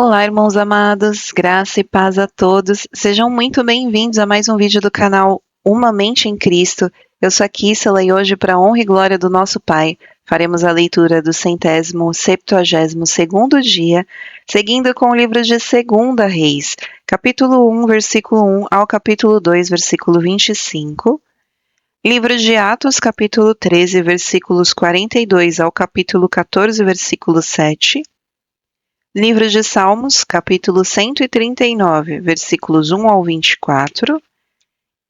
Olá, irmãos amados, graça e paz a todos. Sejam muito bem-vindos a mais um vídeo do canal Uma Mente em Cristo. Eu sou a Kissela e hoje, para a honra e glória do nosso Pai, faremos a leitura do 172º dia, seguindo com o livro de 2 Reis, capítulo 1, versículo 1 ao capítulo 2, versículo 25. Livro de Atos, capítulo 13, versículos 42 ao capítulo 14, versículo 7. Livro de Salmos, capítulo 139, versículos 1 ao 24,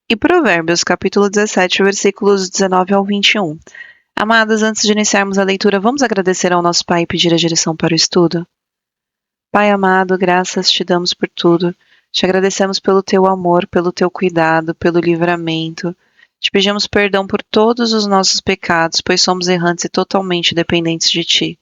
e Provérbios, capítulo 17, versículos 19 ao 21. Amados, antes de iniciarmos a leitura, vamos agradecer ao nosso Pai e pedir a direção para o estudo? Pai amado, graças te damos por tudo. Te agradecemos pelo teu amor, pelo teu cuidado, pelo livramento. Te pedimos perdão por todos os nossos pecados, pois somos errantes e totalmente dependentes de ti.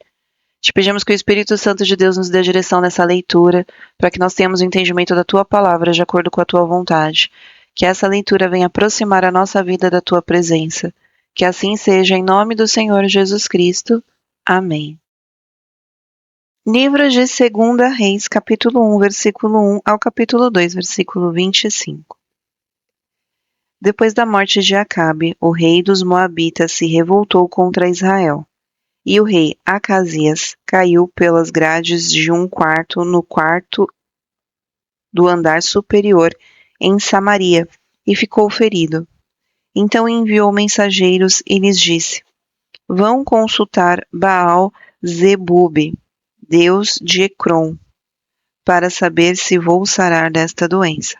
Te pedimos que o Espírito Santo de Deus nos dê a direção nessa leitura, para que nós tenhamos o entendimento da Tua Palavra de acordo com a Tua vontade. Que essa leitura venha aproximar a nossa vida da Tua presença. Que assim seja, em nome do Senhor Jesus Cristo. Amém. Livro de 2 Reis, capítulo 1, versículo 1 ao capítulo 2, versículo 25. Depois da morte de Acabe, o rei dos Moabitas se revoltou contra Israel. E o rei Acasias caiu pelas grades de um quarto no quarto do andar superior em Samaria e ficou ferido. Então enviou mensageiros e lhes disse: Vão consultar Baal-zebube, deus de Ecrom, para saber se vou sarar desta doença.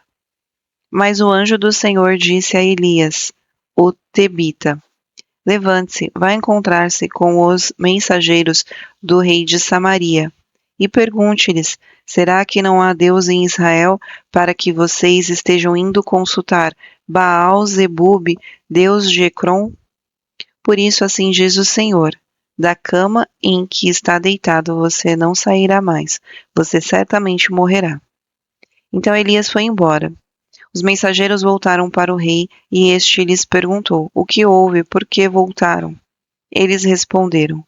Mas o anjo do Senhor disse a Elias, o tebita: Levante-se, vá encontrar-se com os mensageiros do rei de Samaria e pergunte-lhes: será que não há Deus em Israel para que vocês estejam indo consultar Baal-zebube, deus de Ecrom? Por isso assim diz o Senhor: da cama em que está deitado você não sairá mais, você certamente morrerá. Então Elias foi embora. Os mensageiros voltaram para o rei e este lhes perguntou: O que houve? Por que voltaram? Eles responderam: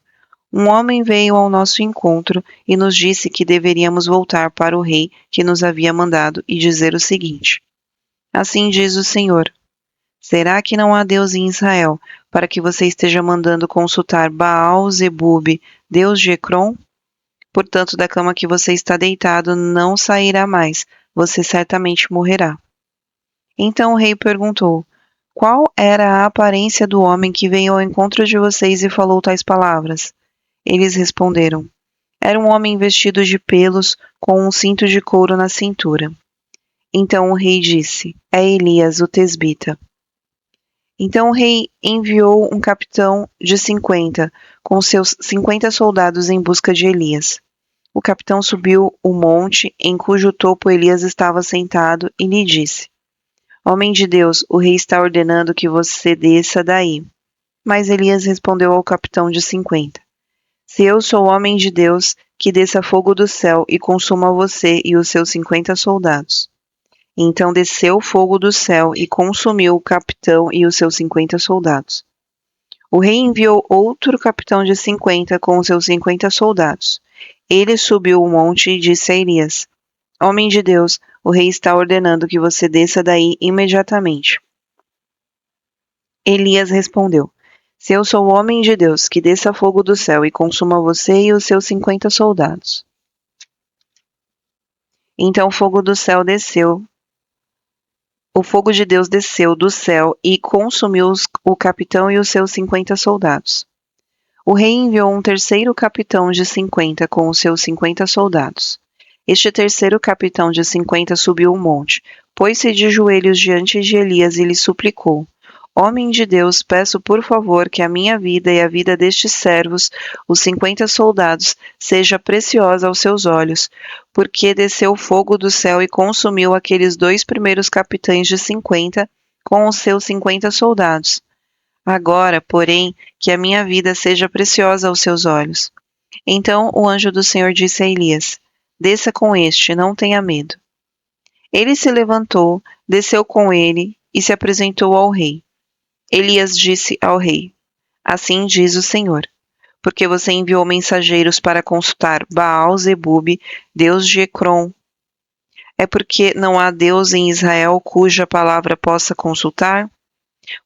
Um homem veio ao nosso encontro e nos disse que deveríamos voltar para o rei que nos havia mandado e dizer o seguinte: Assim diz o Senhor: será que não há Deus em Israel para que você esteja mandando consultar Baal-zebube, deus de Ecrom? Portanto, da cama que você está deitado não sairá mais, você certamente morrerá. Então o rei perguntou: Qual era a aparência do homem que veio ao encontro de vocês e falou tais palavras? Eles responderam: Era um homem vestido de pelos, com um cinto de couro na cintura. Então o rei disse: É Elias, o tesbita. Então o rei enviou um capitão de 50, com seus 50 soldados em busca de Elias. O capitão subiu o monte em cujo topo Elias estava sentado e lhe disse: Homem de Deus, o rei está ordenando que você desça daí. Mas Elias respondeu ao capitão de 50: Se eu sou homem de Deus, que desça fogo do céu e consuma você e os seus 50 soldados. Então desceu fogo do céu e consumiu o capitão e os seus 50 soldados. O rei enviou outro capitão de 50 com os seus 50 soldados. Ele subiu o monte e disse a Elias: Homem de Deus, o rei está ordenando que você desça daí imediatamente. Elias respondeu: Se eu sou o homem de Deus, que desça fogo do céu e consuma você e os seus 50 soldados. Então o fogo do céu desceu. O fogo de Deus desceu do céu e consumiu o capitão e os seus 50 soldados. O rei enviou um terceiro capitão de 50 com os seus 50 soldados. Este terceiro capitão de 50 subiu o monte, pôs-se de joelhos diante de Elias e lhe suplicou: Homem de Deus, peço por favor que a minha vida e a vida destes servos, os 50 soldados, seja preciosa aos seus olhos, porque desceu fogo do céu e consumiu aqueles 2 primeiros capitães de 50 com os seus 50 soldados. Agora, porém, que a minha vida seja preciosa aos seus olhos. Então o anjo do Senhor disse a Elias: Desça com este, não tenha medo. Ele se levantou, desceu com ele e se apresentou ao rei. Elias disse ao rei: Assim diz o Senhor: porque você enviou mensageiros para consultar Baal-zebub, deus de Ecrom. É porque não há Deus em Israel cuja palavra possa consultar?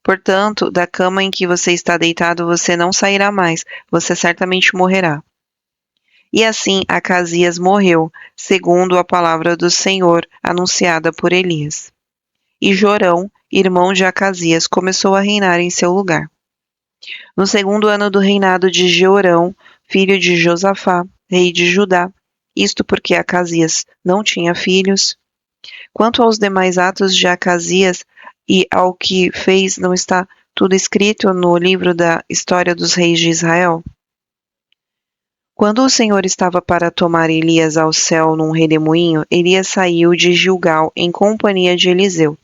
Portanto, da cama em que você está deitado você não sairá mais, você certamente morrerá. E assim Acasias morreu, segundo a palavra do Senhor anunciada por Elias. E Jorão, irmão de Acasias, começou a reinar em seu lugar. No segundo ano do reinado de Jeorão, filho de Josafá, rei de Judá, isto porque Acasias não tinha filhos. Quanto aos demais atos de Acasias e ao que fez, não está tudo escrito no livro da história dos reis de Israel? Quando o Senhor estava para tomar Elias ao céu num redemoinho, Elias saiu de Gilgal em companhia de Eliseu.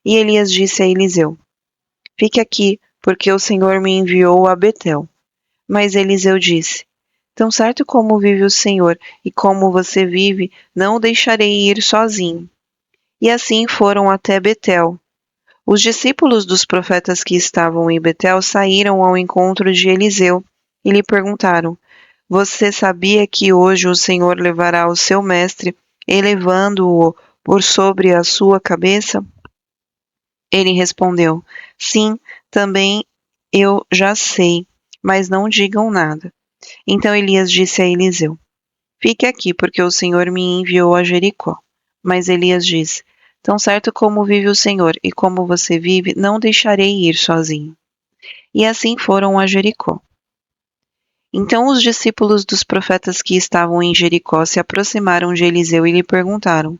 E Elias disse a Eliseu: Fique aqui, porque o Senhor me enviou a Betel. Mas Eliseu disse: Tão certo como vive o Senhor e como você vive, não o deixarei ir sozinho. E assim foram até Betel. Os discípulos dos profetas que estavam em Betel saíram ao encontro de Eliseu e lhe perguntaram: Você sabia que hoje o Senhor levará o seu mestre, elevando-o por sobre a sua cabeça? Ele respondeu: Sim, também eu já sei, mas não digam nada. Então Elias disse a Eliseu: Fique aqui, porque o Senhor me enviou a Jericó. Mas Elias disse: Tão certo como vive o Senhor e como você vive, não deixarei ir sozinho. E assim foram a Jericó. Então os discípulos dos profetas que estavam em Jericó se aproximaram de Eliseu e lhe perguntaram: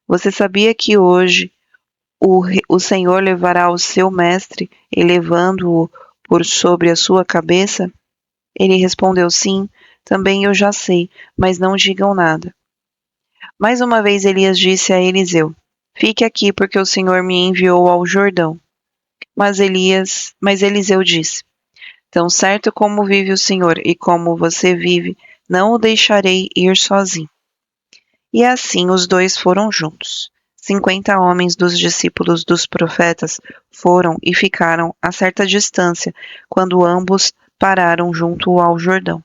Você sabia que hoje o Senhor levará o seu mestre, elevando-o por sobre a sua cabeça? Ele respondeu: Sim, também eu já sei, mas não digam nada. Mais uma vez Elias disse a Eliseu: Fique aqui, porque o Senhor me enviou ao Jordão. Mas Eliseu disse: Tão certo como vive o Senhor e como você vive, não o deixarei ir sozinho. E assim os dois foram juntos. 50 homens dos discípulos dos profetas foram e ficaram a certa distância, quando ambos pararam junto ao Jordão.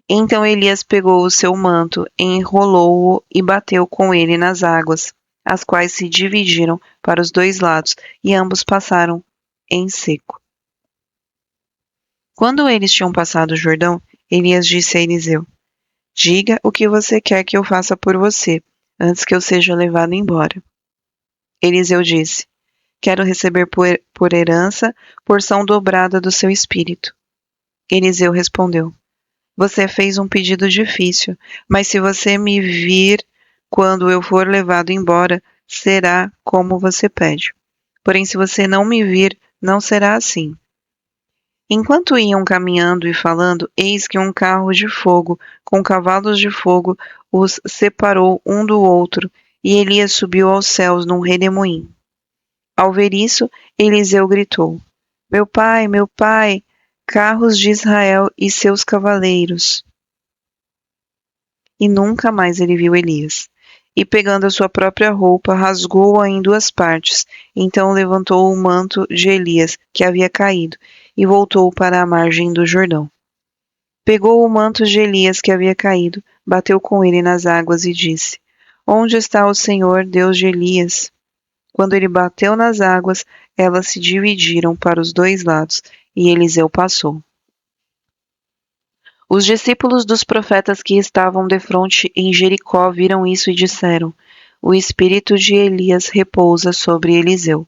Então Elias pegou o seu manto, enrolou-o e bateu com ele nas águas, as quais se dividiram para os dois lados, e ambos passaram em seco. Quando eles tinham passado o Jordão, Elias disse a Eliseu: Diga o que você quer que eu faça por você, antes que eu seja levado embora. Eliseu disse: Quero receber por herança porção dobrada do seu espírito. Eliseu respondeu: Você fez um pedido difícil, mas se você me vir quando eu for levado embora, será como você pede. Porém, se você não me vir, não será assim. Enquanto iam caminhando e falando, eis que um carro de fogo, com cavalos de fogo, os separou um do outro, e Elias subiu aos céus num redemoinho. Ao ver isso, Eliseu gritou: meu pai, carros de Israel e seus cavaleiros. E nunca mais ele viu Elias. E pegando a sua própria roupa, rasgou-a em duas partes. Então levantou o manto de Elias, que havia caído, e voltou para a margem do Jordão. Pegou o manto de Elias que havia caído, bateu com ele nas águas e disse: Onde está o Senhor, Deus de Elias? Quando ele bateu nas águas, elas se dividiram para os dois lados, e Eliseu passou. Os discípulos dos profetas que estavam defronte em Jericó viram isso e disseram: O espírito de Elias repousa sobre Eliseu.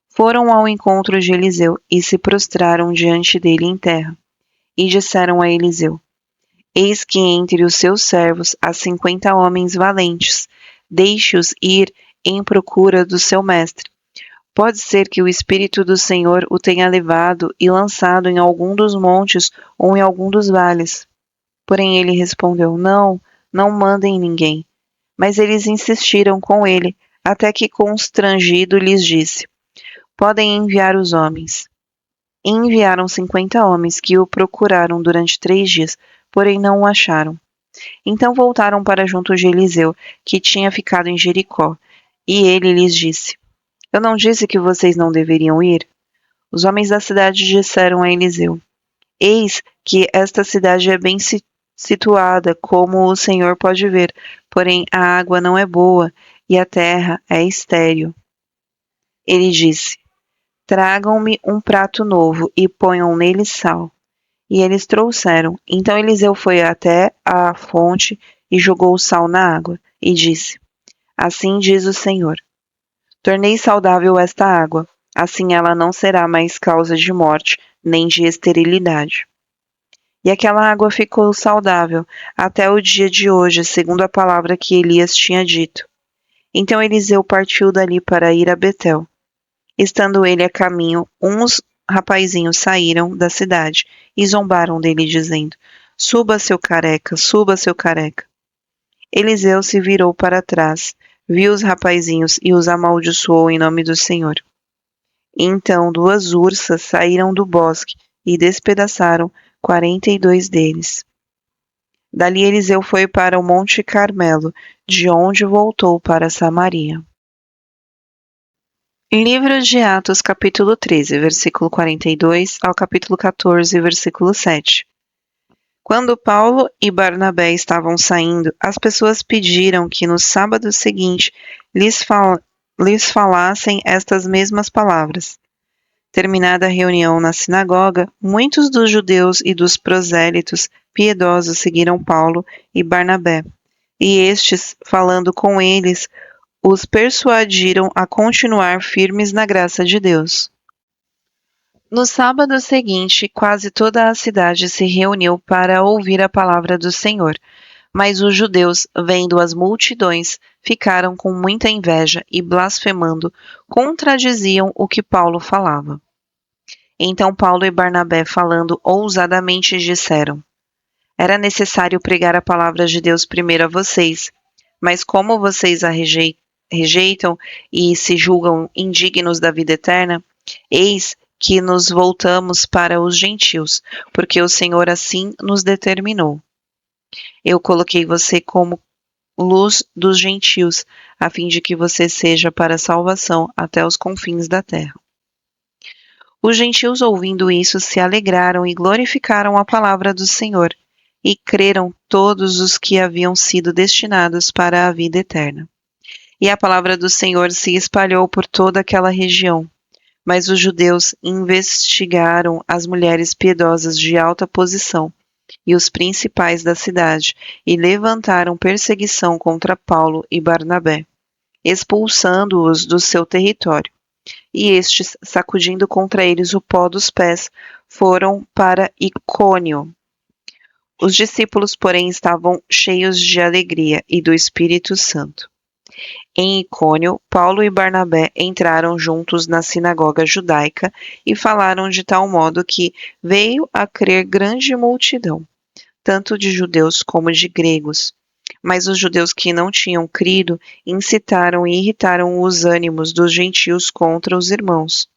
Foram ao encontro de Eliseu e se prostraram diante dele em terra. E disseram a Eliseu: Eis que entre os seus servos há 50 homens valentes. Deixe-os ir em procura do seu mestre. Pode ser que o Espírito do Senhor o tenha levado e lançado em algum dos montes ou em algum dos vales. Porém ele respondeu: Não, não mandem ninguém. Mas eles insistiram com ele, até que constrangido lhes disse: Podem enviar os homens. E enviaram 50 homens que o procuraram durante 3 dias, porém não o acharam. Então voltaram para junto de Eliseu, que tinha ficado em Jericó, e ele lhes disse: Eu não disse que vocês não deveriam ir? Os homens da cidade disseram a Eliseu: Eis que esta cidade é bem situada, como o Senhor pode ver, porém a água não é boa e a terra é estéril. Ele disse: Tragam-me um prato novo e ponham nele sal. E eles trouxeram. Então Eliseu foi até a fonte e jogou o sal na água, e disse: Assim diz o Senhor: Tornei saudável esta água, assim ela não será mais causa de morte, nem de esterilidade. E aquela água ficou saudável até o dia de hoje, segundo a palavra que Elias tinha dito. Então Eliseu partiu dali para ir a Betel. Estando ele a caminho, uns rapazinhos saíram da cidade e zombaram dele, dizendo: Suba, seu careca, suba, seu careca. Eliseu se virou para trás, viu os rapazinhos e os amaldiçoou em nome do Senhor. Então 2 ursas saíram do bosque e despedaçaram 42 deles. Dali Eliseu foi para o Monte Carmelo, de onde voltou para Samaria. Livro de Atos, capítulo 13, versículo 42 ao capítulo 14, versículo 7. Quando Paulo e Barnabé estavam saindo, as pessoas pediram que no sábado seguinte lhes falassem estas mesmas palavras. Terminada a reunião na sinagoga, muitos dos judeus e dos prosélitos piedosos seguiram Paulo e Barnabé, e estes, falando com eles, os persuadiram a continuar firmes na graça de Deus. No sábado seguinte, quase toda a cidade se reuniu para ouvir a palavra do Senhor, mas os judeus, vendo as multidões, ficaram com muita inveja e, blasfemando, contradiziam o que Paulo falava. Então Paulo e Barnabé, falando ousadamente, disseram: Era necessário pregar a palavra de Deus primeiro a vocês, mas como vocês a rejeitam e se julgam indignos da vida eterna, eis que nos voltamos para os gentios, porque o Senhor assim nos determinou. Eu coloquei você como luz dos gentios, a fim de que você seja para salvação até os confins da terra. Os gentios, ouvindo isso, se alegraram e glorificaram a palavra do Senhor, e creram todos os que haviam sido destinados para a vida eterna. E a palavra do Senhor se espalhou por toda aquela região. Mas os judeus investigaram as mulheres piedosas de alta posição e os principais da cidade, e levantaram perseguição contra Paulo e Barnabé, expulsando-os do seu território. E estes, sacudindo contra eles o pó dos pés, foram para Icônio. Os discípulos, porém, estavam cheios de alegria e do Espírito Santo. Em Icônio, Paulo e Barnabé entraram juntos na sinagoga judaica e falaram de tal modo que veio a crer grande multidão, tanto de judeus como de gregos. Mas os judeus que não tinham crido incitaram e irritaram os ânimos dos gentios contra os irmãos.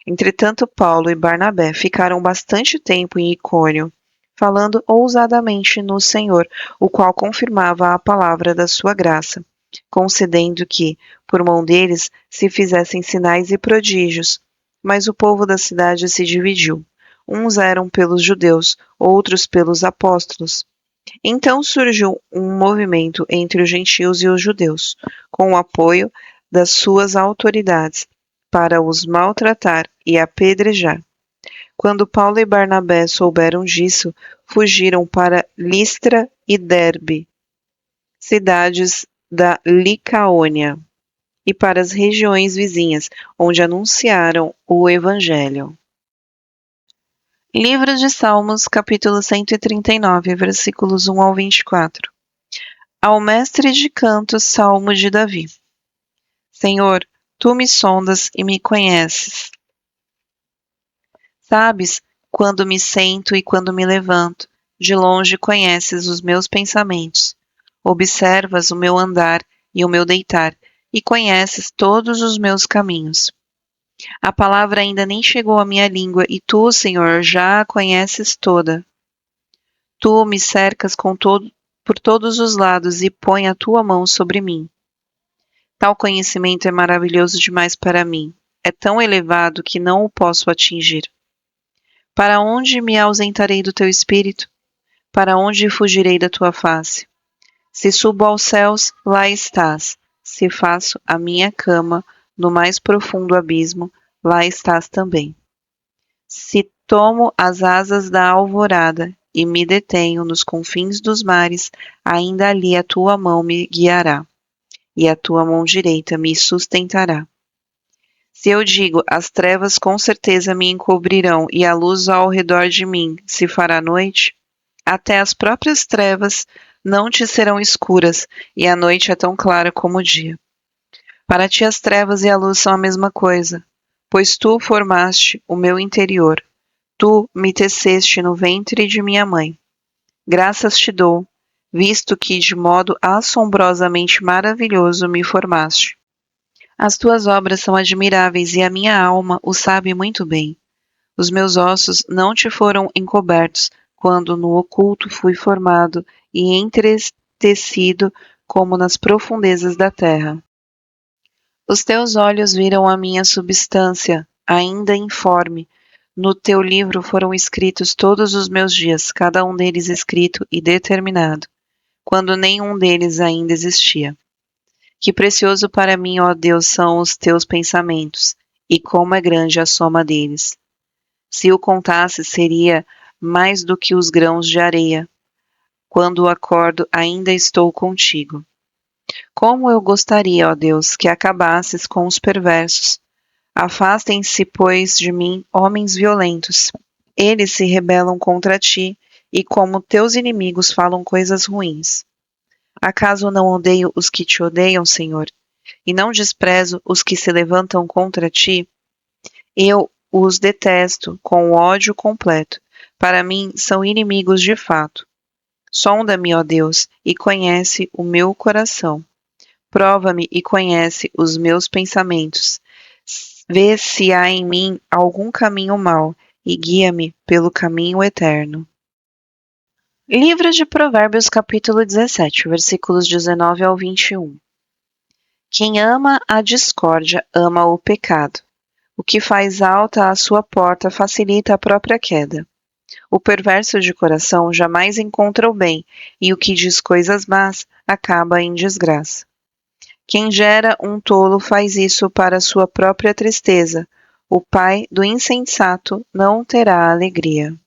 Entretanto, Paulo e Barnabé ficaram bastante tempo em Icônio, falando ousadamente no Senhor, o qual confirmava a palavra da sua graça, concedendo que, por mão deles, se fizessem sinais e prodígios. Mas o povo da cidade se dividiu. Uns eram pelos judeus, outros pelos apóstolos. Então surgiu um movimento entre os gentios e os judeus, com o apoio das suas autoridades, para os maltratar e apedrejar. Quando Paulo e Barnabé souberam disso, fugiram para Listra e Derbe, cidades da Licaônia, e para as regiões vizinhas, onde anunciaram o Evangelho. Livro de Salmos, capítulo 139, versículos 1 ao 24. Ao mestre de cantos, Salmo de Davi. Senhor, tu me sondas e me conheces. Sabes quando me sento e quando me levanto. De longe conheces os meus pensamentos. Observas o meu andar e o meu deitar, e conheces todos os meus caminhos. A palavra ainda nem chegou à minha língua, e tu, Senhor, já a conheces toda. Tu me cercas por todos os lados e põe a tua mão sobre mim. Tal conhecimento é maravilhoso demais para mim. É tão elevado que não o posso atingir. Para onde me ausentarei do teu espírito? Para onde fugirei da tua face? Se subo aos céus, lá estás. Se faço a minha cama no mais profundo abismo, lá estás também. Se tomo as asas da alvorada e me detenho nos confins dos mares, ainda ali a tua mão me guiará, e a tua mão direita me sustentará. Se eu digo, as trevas com certeza me encobrirão, e a luz ao redor de mim se fará noite, até as próprias trevas não te serão escuras, e a noite é tão clara como o dia. Para ti as trevas e a luz são a mesma coisa, pois tu formaste o meu interior. Tu me teceste no ventre de minha mãe. Graças te dou, visto que de modo assombrosamente maravilhoso me formaste. As tuas obras são admiráveis e a minha alma o sabe muito bem. Os meus ossos não te foram encobertos, quando no oculto fui formado e entretecido como nas profundezas da terra. Os teus olhos viram a minha substância, ainda informe. No teu livro foram escritos todos os meus dias, cada um deles escrito e determinado, quando nenhum deles ainda existia. Que precioso para mim, ó Deus, são os teus pensamentos, e como é grande a soma deles. Se o contasse, seria mais do que os grãos de areia. Quando acordo, ainda estou contigo. Como eu gostaria, ó Deus, que acabasses com os perversos. Afastem-se, pois, de mim homens violentos. Eles se rebelam contra ti, e como teus inimigos falam coisas ruins. Acaso não odeio os que te odeiam, Senhor, e não desprezo os que se levantam contra ti? Eu os detesto com ódio completo. Para mim são inimigos de fato. Sonda-me, ó Deus, e conhece o meu coração. Prova-me e conhece os meus pensamentos. Vê se há em mim algum caminho mau e guia-me pelo caminho eterno. Livro de Provérbios, capítulo 17, versículos 19 ao 21. Quem ama a discórdia ama o pecado. O que faz alta a sua porta facilita a própria queda. O perverso de coração jamais encontra o bem, e o que diz coisas más acaba em desgraça. Quem gera um tolo faz isso para sua própria tristeza. O pai do insensato não terá alegria.